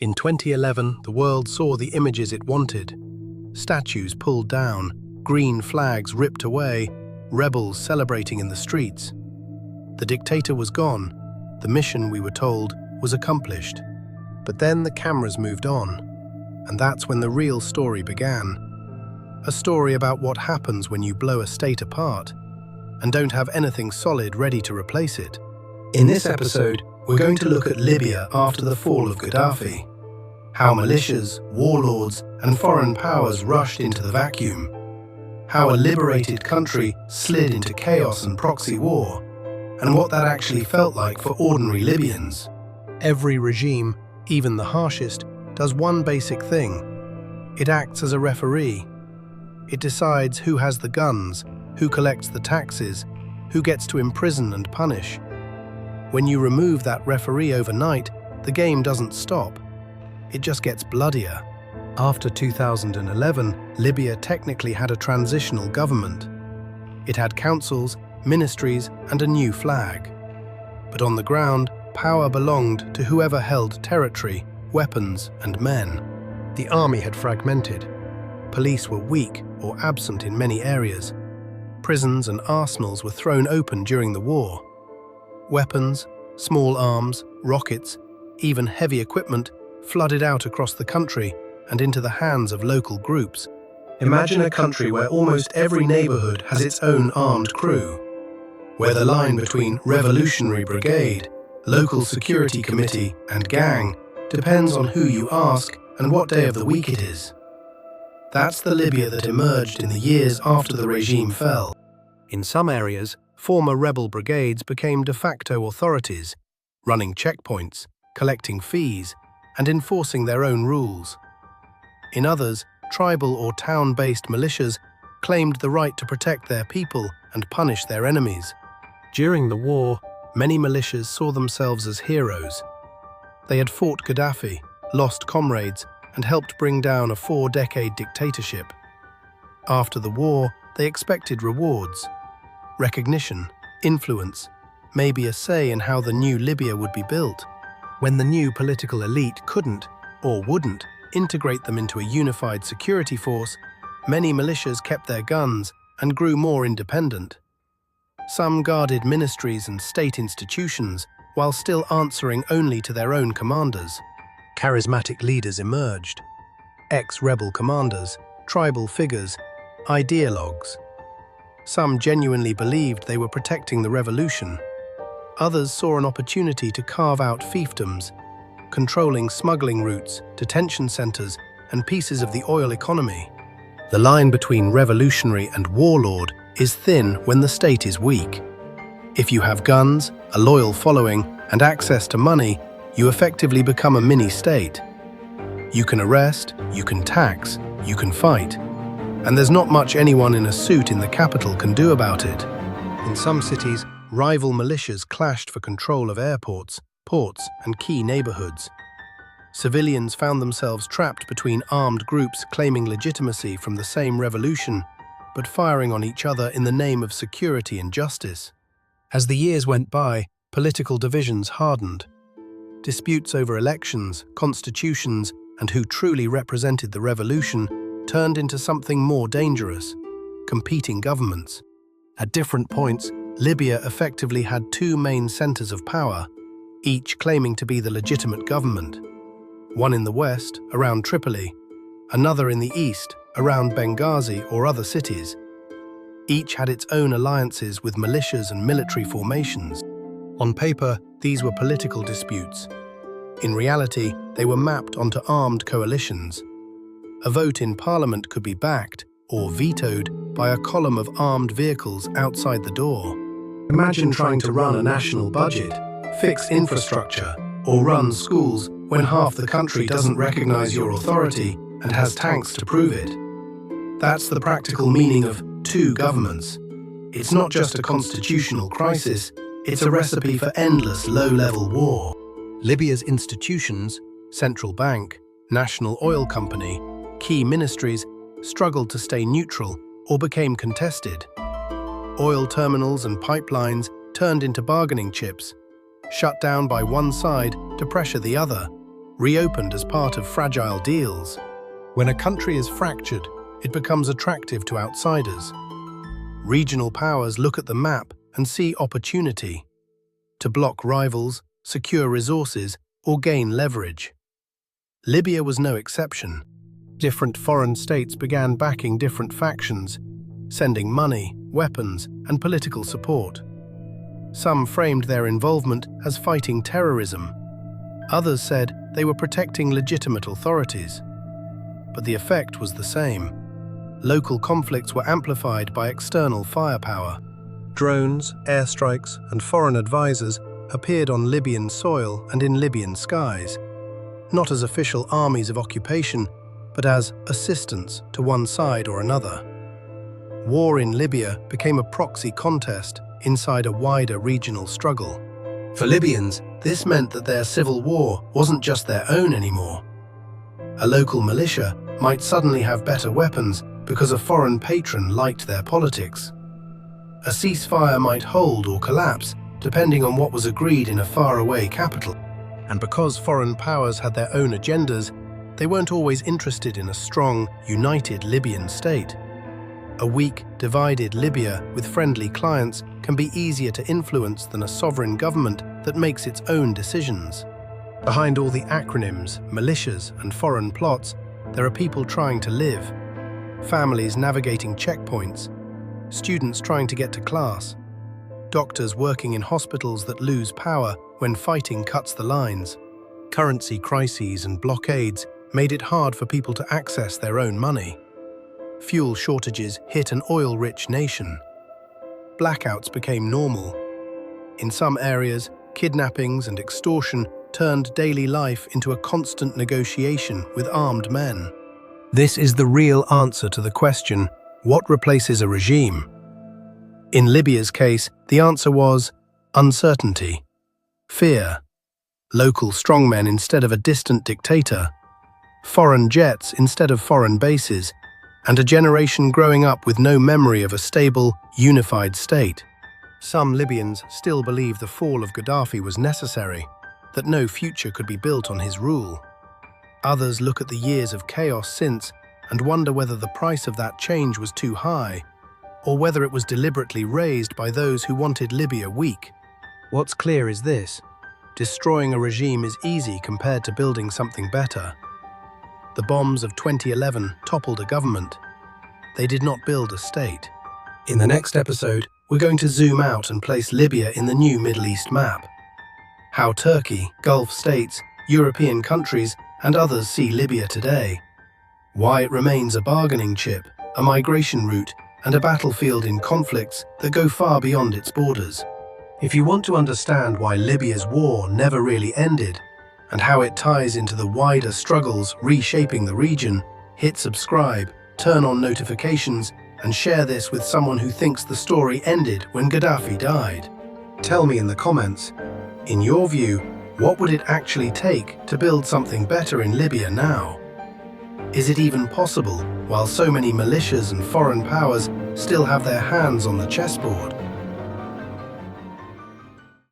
In 2011, the world saw the images it wanted. Statues pulled down, green flags ripped away, rebels celebrating in the streets. The dictator was gone. The mission, we were told, was accomplished. But then the cameras moved on, and that's when the real story began. A story about what happens when you blow a state apart and don't have anything solid ready to replace it. In this episode, we're going to look at Libya after the fall of Gaddafi. How militias, warlords, and foreign powers rushed into the vacuum. How a liberated country slid into chaos and proxy war, and what that actually felt like for ordinary Libyans. Every regime, even the harshest, does one basic thing. It acts as a referee. It decides who has the guns, who collects the taxes, who gets to imprison and punish. When you remove that referee overnight, the game doesn't stop. It just gets bloodier. After 2011, Libya technically had a transitional government. It had councils, ministries, and a new flag. But on the ground, power belonged to whoever held territory, weapons, and men. The army had fragmented. Police were weak or absent in many areas. Prisons and arsenals were thrown open during the war. Weapons, small arms, rockets, even heavy equipment flooded out across the country and into the hands of local groups. Imagine a country where almost every neighborhood has its own armed crew, where the line between revolutionary brigade, local security committee, and gang depends on who you ask and what day of the week it is. That's the Libya that emerged in the years after the regime fell. In some areas, former rebel brigades became de facto authorities, running checkpoints, collecting fees, and enforcing their own rules. In others, tribal or town-based militias claimed the right to protect their people and punish their enemies. During the war, many militias saw themselves as heroes. They had fought Gaddafi, lost comrades, and helped bring down a 4-decade dictatorship. After the war, they expected rewards, recognition, influence, maybe a say in how the new Libya would be built. When the new political elite couldn't, or wouldn't, integrate them into a unified security force, many militias kept their guns and grew more independent. Some guarded ministries and state institutions while still answering only to their own commanders. Charismatic leaders emerged. Ex-rebel commanders, tribal figures, ideologues. Some genuinely believed they were protecting the revolution. Others saw an opportunity to carve out fiefdoms, controlling smuggling routes, detention centers, and pieces of the oil economy. The line between revolutionary and warlord is thin when the state is weak. If you have guns, a loyal following, and access to money, you effectively become a mini-state. You can arrest, you can tax, you can fight. And there's not much anyone in a suit in the capital can do about it. In some cities, rival militias clashed for control of airports, ports, and key neighborhoods. Civilians found themselves trapped between armed groups claiming legitimacy from the same revolution, but firing on each other in the name of security and justice. As the years went by, political divisions hardened. Disputes over elections, constitutions, and who truly represented the revolution turned into something more dangerous: competing governments. At different points, Libya effectively had two main centers of power, each claiming to be the legitimate government. One in the west, around Tripoli, another in the east, around Benghazi or other cities. Each had its own alliances with militias and military formations. On paper, these were political disputes. In reality, they were mapped onto armed coalitions. A vote in parliament could be backed or vetoed by a column of armed vehicles outside the door. Imagine trying to run a national budget, fix infrastructure, or run schools when half the country doesn't recognize your authority and has tanks to prove it. That's the practical meaning of two governments. It's not just a constitutional crisis, it's a recipe for endless low-level war. Libya's institutions, central bank, national oil company, key ministries, struggled to stay neutral or became contested. Oil terminals and pipelines turned into bargaining chips, shut down by one side to pressure the other. reopened as part of fragile deals. When a country is fractured, it becomes attractive to outsiders. Regional powers look at the map and see opportunity to block rivals, secure resources, or gain leverage. Libya was no exception. Different foreign states began backing different factions, sending money, weapons, and political support. Some framed their involvement as fighting terrorism. Others said they were protecting legitimate authorities. But the effect was the same. Local conflicts were amplified by external firepower. Drones, airstrikes, and foreign advisors appeared on Libyan soil and in Libyan skies, not as official armies of occupation, but as assistance to one side or another. War in Libya became a proxy contest inside a wider regional struggle. For Libyans, this meant that their civil war wasn't just their own anymore. A local militia might suddenly have better weapons because a foreign patron liked their politics. A ceasefire might hold or collapse depending on what was agreed in a faraway capital. And because foreign powers had their own agendas, they weren't always interested in a strong, united Libyan state. A weak, divided Libya with friendly clients can be easier to influence than a sovereign government that makes its own decisions. Behind all the acronyms, militias, and foreign plots, there are people trying to live, families navigating checkpoints, students trying to get to class, doctors working in hospitals that lose power when fighting cuts the lines. Currency crises and blockades made it hard for people to access their own money. Fuel shortages hit an oil-rich nation. Blackouts became normal. In some areas, kidnappings and extortion turned daily life into a constant negotiation with armed men. This is the real answer to the question, what replaces a regime? In Libya's case, the answer was uncertainty, fear, local strongmen instead of a distant dictator, foreign jets instead of foreign bases, and a generation growing up with no memory of a stable, unified state. Some Libyans still believe the fall of Gaddafi was necessary, that no future could be built on his rule. Others look at the years of chaos since and wonder whether the price of that change was too high, or whether it was deliberately raised by those who wanted Libya weak. What's clear is this: destroying a regime is easy compared to building something better. The bombs of 2011 toppled a government. They did not build a state. In the next episode, we're going to zoom out and place Libya in the new Middle East map. How Turkey, Gulf states, European countries, and others see Libya today. Why it remains a bargaining chip, a migration route, and a battlefield in conflicts that go far beyond its borders. If you want to understand why Libya's war never really ended, and how it ties into the wider struggles reshaping the region, hit subscribe, turn on notifications, and share this with someone who thinks the story ended when Gaddafi died. Tell me in the comments, in your view, what would it actually take to build something better in Libya now? Is it even possible, while so many militias and foreign powers still have their hands on the chessboard?